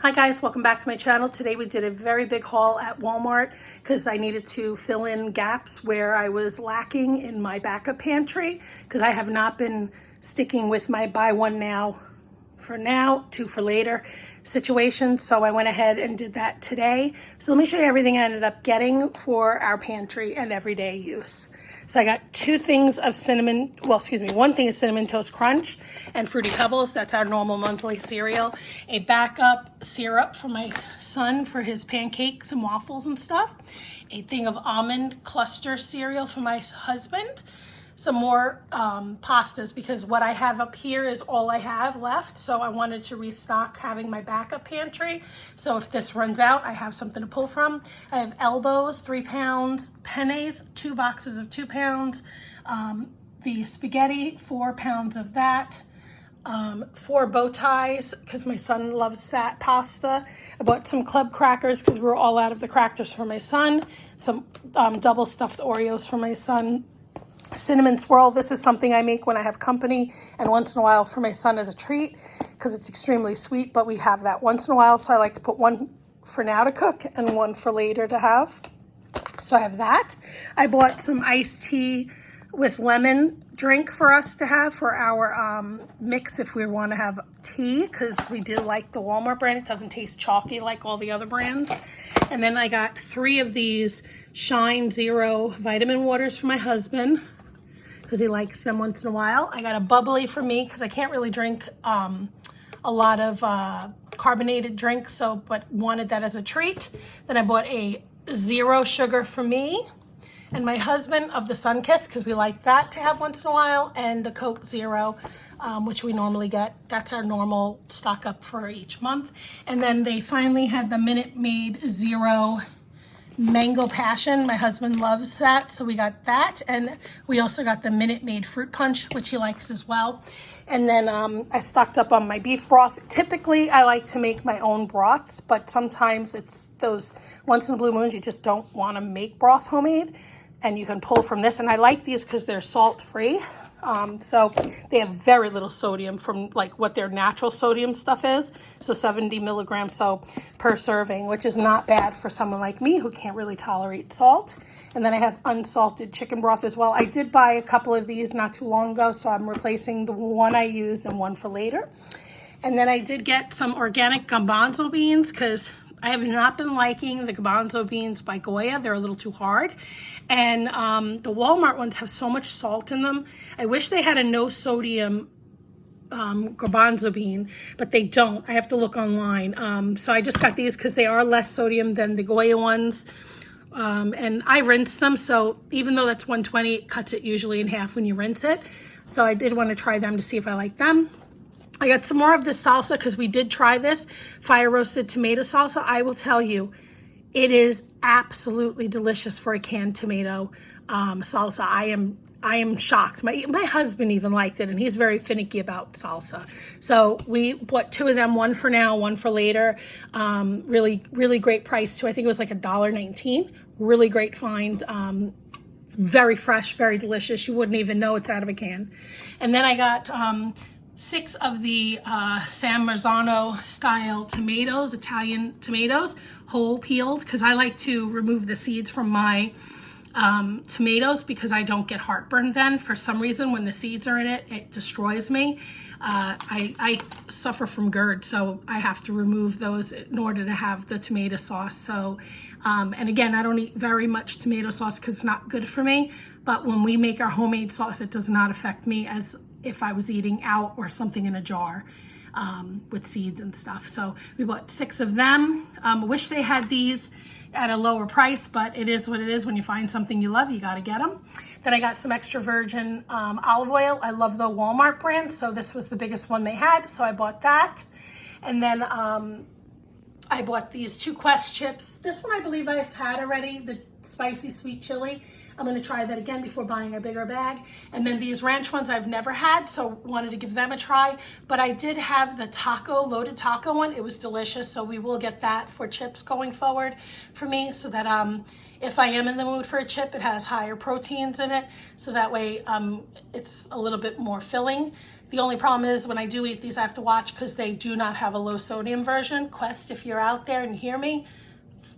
Hi guys, welcome back to my channel. Today we did a very big haul at Walmart because I needed to fill in gaps where I was lacking in my backup pantry because I have not been sticking with my buy one now for now, two for later situation. So I went ahead and did that today. So let me show you everything I ended up getting for our pantry and everyday use. So I got one thing of Cinnamon Toast Crunch and Fruity Pebbles. That's our normal monthly cereal. A backup syrup for my son for his pancakes and waffles and stuff. A thing of almond cluster cereal for my husband. Some more pastas because what I have up here is all I have left. So I wanted to restock having my backup pantry. So if this runs out, I have something to pull from. I have elbows, 3 pounds, pennies, 2 boxes of 2 pounds, the spaghetti, 4 pounds of that, 4 bow ties because my son loves that pasta. I bought some club crackers because we were all out of the crackers for my son. Some double stuffed Oreos for my son. Cinnamon swirl. This is something I make when I have company and once in a while for my son as a treat because it's extremely sweet, but we have that once in a while. So I like to put one for now to cook and one for later to have. So I have that. I bought some iced tea with lemon drink for us to have for our mix if we want to have tea because we do like the Walmart brand. It doesn't taste chalky like all the other brands. And then I got 3 of these Shine Zero vitamin waters for my husband because he likes them once in a while. I got a bubbly for me because I can't really drink a lot of carbonated drinks, but wanted that as a treat. Then I bought a zero sugar for me and my husband of the Sunkiss because we like that to have once in a while, and the Coke Zero, which we normally get. That's our normal stock up for each month. And then they finally had the Minute Maid Zero Mango Passion. My husband loves that, so we got that. And we also got the Minute Maid Fruit Punch, which he likes as well. And then I stocked up on my beef broth. Typically, I like to make my own broths, but sometimes it's those once in a blue moons you just don't want to make broth homemade, and you can pull from this. And I like these because they're salt-free. So they have very little sodium from like what their natural sodium stuff is. So 70 milligrams per serving, which is not bad for someone like me who can't really tolerate salt. And then I have unsalted chicken broth as well. I did buy a couple of these not too long ago, so I'm replacing the one I used and one for later. And then I did get some organic garbanzo beans because I have not been liking the garbanzo beans by Goya. They're a little too hard. And the Walmart ones have so much salt in them. I wish they had a no sodium garbanzo bean, but they don't. I have to look online. So I just got these because they are less sodium than the Goya ones. And I rinsed them. So even though that's 120, it cuts it usually in half when you rinse it. So I did want to try them to see if I like them. I got some more of this salsa because we did try this fire roasted tomato salsa. I will tell you, it is absolutely delicious for a canned tomato salsa. I am shocked. My husband even liked it, and he's very finicky about salsa. So we bought 2 of them, one for now, one for later. Really, really great price too. I think it was like $1.19. Really great find. Very fresh, very delicious. You wouldn't even know it's out of a can. And then I got 6 of the San Marzano style tomatoes, Italian tomatoes, whole peeled, because I like to remove the seeds from my tomatoes because I don't get heartburn then. For some reason, when the seeds are in it, it destroys me. I suffer from GERD, so I have to remove those in order to have the tomato sauce. So, and again, I don't eat very much tomato sauce because it's not good for me. But when we make our homemade sauce, it does not affect me as if I was eating out or something in a jar with seeds and stuff. So we bought 6 of them. Wish they had these at a lower price, but it is what it is. When you find something you love, you got to get them. Then I got some extra virgin olive oil. I love the Walmart brand, so this was the biggest one they had, so I bought that. And then I bought these 2 Quest chips. This one I believe I've had already, the spicy sweet chili. I'm going to try that again before buying a bigger bag. And then these ranch ones I've never had, so wanted to give them a try. But I did have the loaded taco one. It was delicious, so we will get that for chips going forward for me, so that if I am in the mood for a chip, it has higher proteins in it, so that way it's a little bit more filling. The only problem is when I do eat these, I have to watch because they do not have a low sodium version. Quest, if you're out there and hear me,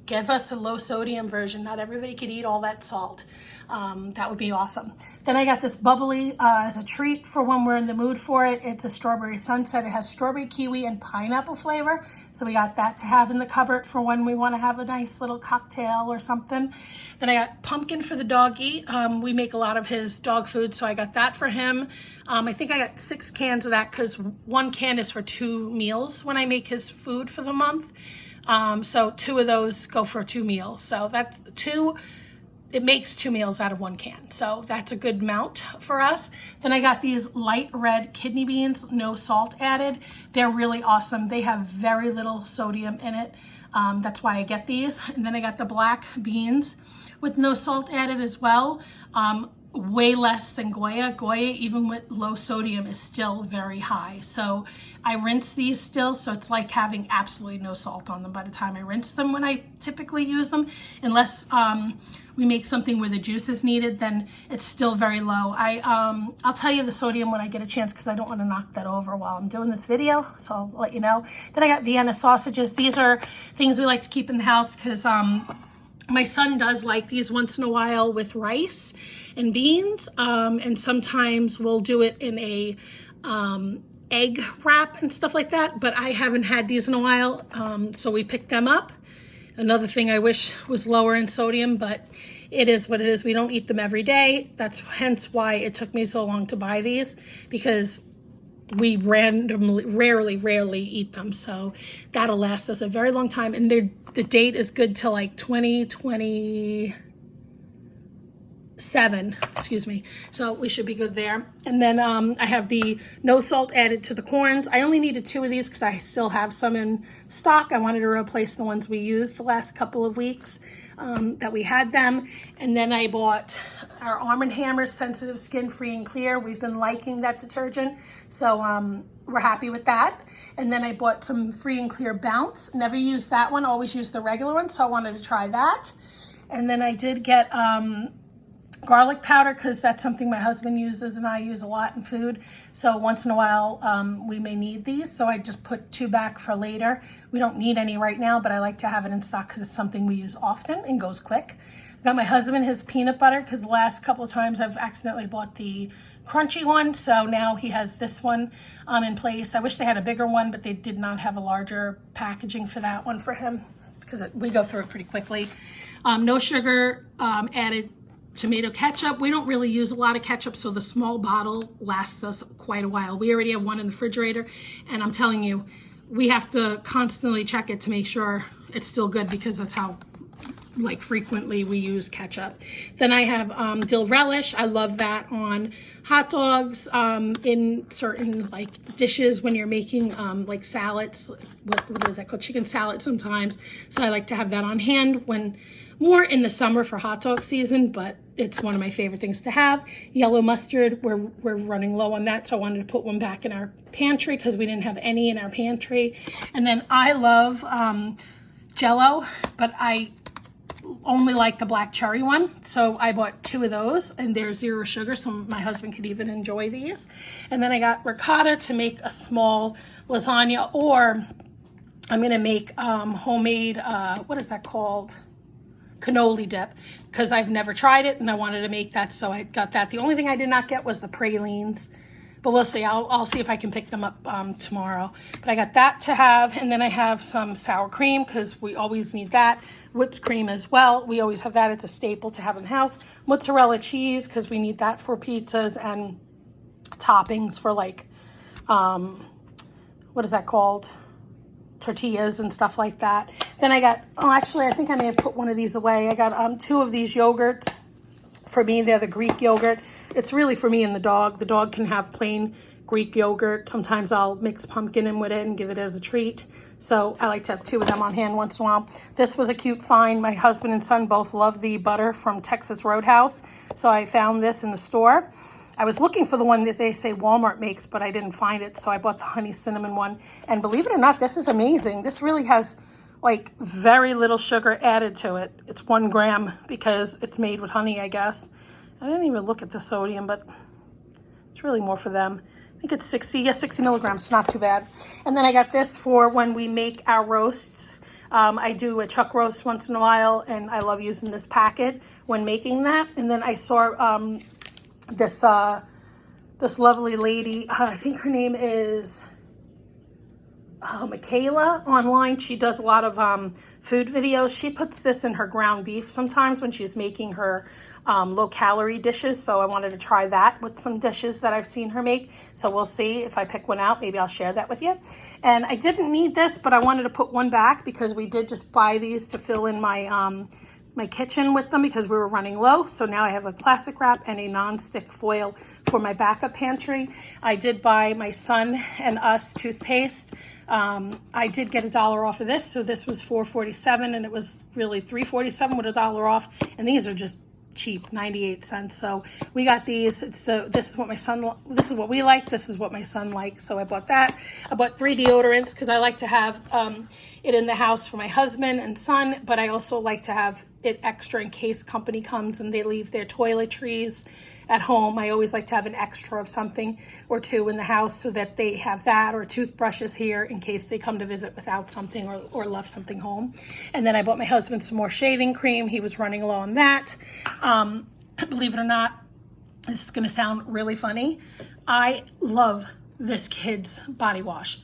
give us a low sodium version. Not everybody can eat all that salt. That would be awesome. Then I got this bubbly as a treat for when we're in the mood for it. It's a strawberry sunset. It has strawberry, kiwi, and pineapple flavor. So we got that to have in the cupboard for when we want to have a nice little cocktail or something. Then I got pumpkin for the doggy. We make a lot of his dog food, so I got that for him. I think I got 6 cans of that because 1 can is for 2 meals when I make his food for the month. So 2 of those go for 2 meals. So that's 2, it makes 2 meals out of 1 can. So that's a good amount for us. Then I got these light red kidney beans, no salt added. They're really awesome. They have very little sodium in it. That's why I get these. And then I got the black beans with no salt added as well. Way less than Goya. Goya, even with low sodium, is still very high. So I rinse these still, so it's like having absolutely no salt on them by the time I rinse them when I typically use them. Unless we make something where the juice is needed, then it's still very low. I'll tell you the sodium when I get a chance because I don't want to knock that over while I'm doing this video, so I'll let you know. Then I got Vienna sausages. These are things we like to keep in the house because my son does like these once in a while with rice and beans, and sometimes we'll do it in a egg wrap and stuff like that, but I haven't had these in a while, so we picked them up. Another thing I wish was lower in sodium, but it is what it is. We don't eat them every day. That's hence why it took me so long to buy these, because we rarely eat them. So that'll last us a very long time. And the date is good till like 2027, excuse me. So we should be good there. And then I have the no salt added to the corns. I only needed 2 of these because I still have some in stock. I wanted to replace the ones we used the last couple of weeks that we had them. And then I bought our Arm & Hammer Sensitive Skin Free and Clear. We've been liking that detergent, so we're happy with that. And then I bought some Free and Clear Bounce. Never used that one, always use the regular one, so I wanted to try that. And then I did get garlic powder because that's something my husband uses and I use a lot in food. So once in a while we may need these. So I just put 2 back for later. We don't need any right now, but I like to have it in stock because it's something we use often and goes quick. I got my husband his peanut butter because the last couple of times I've accidentally bought the crunchy one. So now he has this one in place. I wish they had a bigger one, but they did not have a larger packaging for that one for him because we go through it pretty quickly. No sugar added tomato ketchup. We don't really use a lot of ketchup, so the small bottle lasts us quite a while. We already have one in the refrigerator, and I'm telling you, we have to constantly check it to make sure it's still good because that's how like frequently we use ketchup. Then I have dill relish. I love that on hot dogs, in certain like dishes when you're making like salads. What is that called? Chicken salad sometimes. So I like to have that on hand when more in the summer for hot dog season, but it's one of my favorite things to have. Yellow mustard, we're running low on that, so I wanted to put one back in our pantry because we didn't have any in our pantry. And then I love Jell-O, but I only like the black cherry one, so I bought 2 of those, and they're 0 sugar, so my husband could even enjoy these. And then I got ricotta to make a small lasagna, or I'm gonna make homemade, what is that called? Cannoli dip, because I've never tried it and I wanted to make that, so I got that. The only thing I did not get was the pralines, but we'll see. I'll see if I can pick them up tomorrow. But I got that to have, and then I have some sour cream because we always need that. Whipped cream as well. We always have that. It's a staple to have in the house. Mozzarella cheese because we need that for pizzas, and toppings for like, what is that called? Tortillas and stuff like that. Then I got, oh, actually, I think I may have put one of these away. I got 2 of these yogurts. For me, they're the Greek yogurt. It's really for me and the dog. The dog can have plain Greek yogurt. Sometimes I'll mix pumpkin in with it and give it as a treat. So I like to have 2 of them on hand once in a while. This was a cute find. My husband and son both love the butter from Texas Roadhouse. So I found this in the store. I was looking for the one that they say Walmart makes, but I didn't find it. So I bought the honey cinnamon one. And believe it or not, this is amazing. This really has like very little sugar added to it. It's 1 gram because it's made with honey, I guess. I didn't even look at the sodium, but it's really more for them. I think it's 60, yeah, 60 milligrams, not too bad. And then I got this for when we make our roasts. I do a chuck roast once in a while, and I love using this packet when making that. And then I saw this this lovely lady, I think her name is Michaela online. She does a lot of food videos. She puts this in her ground beef sometimes when she's making her low calorie dishes. So I wanted to try that with some dishes that I've seen her make. So we'll see if I pick one out. Maybe I'll share that with you. And I didn't need this, but I wanted to put one back because we did just buy these to fill in my my kitchen with them because we were running low. So now I have a plastic wrap and a non-stick foil for my backup pantry. I did buy my Son and Us toothpaste. I did get $1 off of this. So this was $4.47 and it was really $3.47 with $1 off. And these are just cheap, 98 cents. So we got these. This is what this is what we like. This is what my son likes. So I bought that. I bought 3 deodorants because I like to have it in the house for my husband and son, but I also like to have it extra in case company comes and they leave their toiletries at home. I always like to have an extra of something or two in the house so that they have that, or toothbrushes here in case they come to visit without something or left something home. And then I bought my husband some more shaving cream. He was running low on that. Believe it or not, this is going to sound really funny. I love this kid's body wash.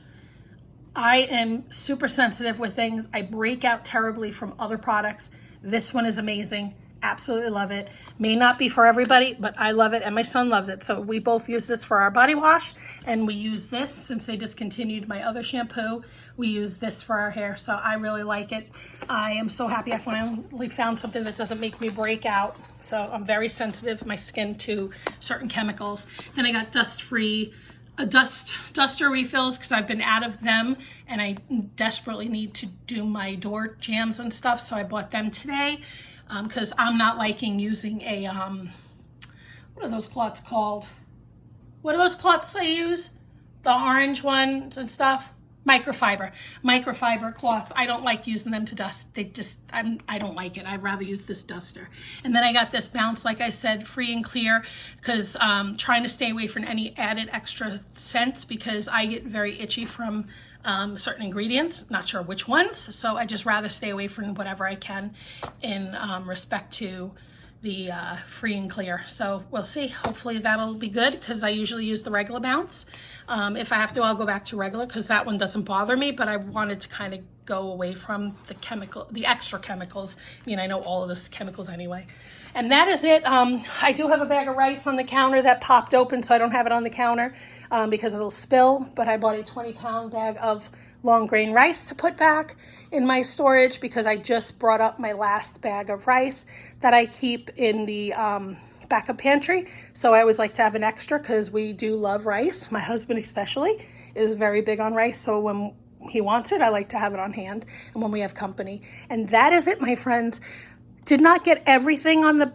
I am super sensitive with things. I break out terribly from other products. This one is amazing. Absolutely love it. May not be for everybody, but I love it and my son loves it. So we both use this for our body wash, and we use this since they discontinued my other shampoo. We use this for our hair, so I really like it. I am so happy I finally found something that doesn't make me break out. So I'm very sensitive, my skin, to certain chemicals. Then I got dust-free duster refills because I've been out of them and I desperately need to do my door jams and stuff. So I bought them today because I'm not liking using a, what are those cloths called? What are those cloths I use? The orange ones and stuff? Microfiber cloths. I don't like using them to dust. I don't like it. I'd rather use this duster. And then I got this Bounce, like I said, free and clear, because trying to stay away from any added extra scents because I get very itchy from certain ingredients, not sure which ones. So I just rather stay away from whatever I can in respect to the free and clear. So we'll see. Hopefully that'll be good because I usually use the regular Bounce. If I have to, I'll go back to regular because that one doesn't bother me, but I wanted to kind of go away from the extra chemicals. I mean, I know all of this chemicals anyway. And that is it. I do have a bag of rice on the counter that popped open, so I don't have it on the counter because it'll spill, but I bought a 20-pound bag of long grain rice to put back in my storage because I just brought up my last bag of rice that I keep in the backup pantry. So I always like to have an extra because we do love rice. My husband especially is very big on rice. So when he wants it, I like to have it on hand and when we have company. And that is it, my friends. Did not get everything on the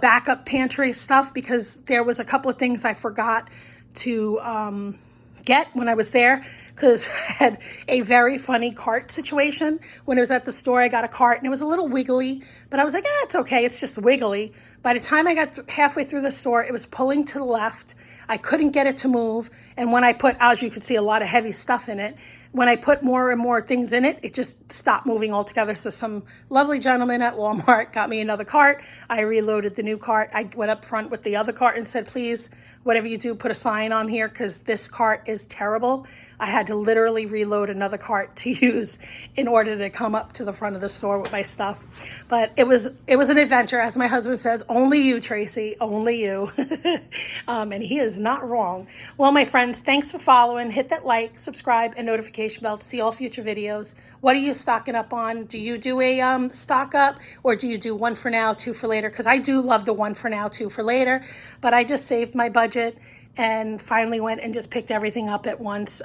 backup pantry stuff because there was a couple of things I forgot to get when I was there because I had a very funny cart situation. When I was at the store, I got a cart and it was a little wiggly, but I was like, it's okay. It's just wiggly. By the time I got halfway through the store, it was pulling to the left. I couldn't get it to move. And when I put, as you could see, a lot of heavy stuff in it, when I put more and more things in it, it just stopped moving altogether. So some lovely gentleman at Walmart got me another cart. I reloaded the new cart. I went up front with the other cart and said, please, whatever you do, put a sign on here because this cart is terrible. I had to literally reload another cart to use in order to come up to the front of the store with my stuff. But it was an adventure. As my husband says, only you, Tracy, only you. And he is not wrong. Well, my friends, thanks for following. Hit that like, subscribe, and notification bell to see all future videos. What are you stocking up on? Do you do a stock up, or do you do one for now, two for later? Because I do love the one for now, two for later, but I just saved my budget and finally went and just picked everything up at once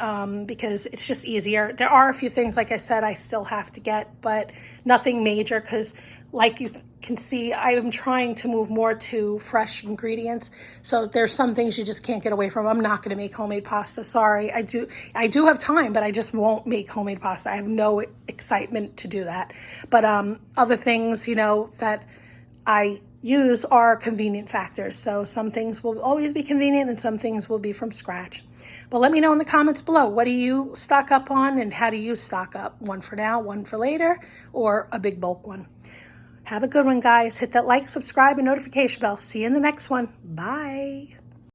because it's just easier. There are a few things, like I said, I still have to get, but nothing major because like you can see, I am trying to move more to fresh ingredients. So there's some things you just can't get away from. I'm not going to make homemade pasta. Sorry. I do have time, but I just won't make homemade pasta. I have no excitement to do that. But other things, that I use are convenient factors. So some things will always be convenient and some things will be from scratch. But let me know in the comments below, what do you stock up on and how do you stock up? One for now, one for later, or a big bulk one? Have a good one, guys. Hit that like, subscribe, and notification bell. See you in the next one. Bye.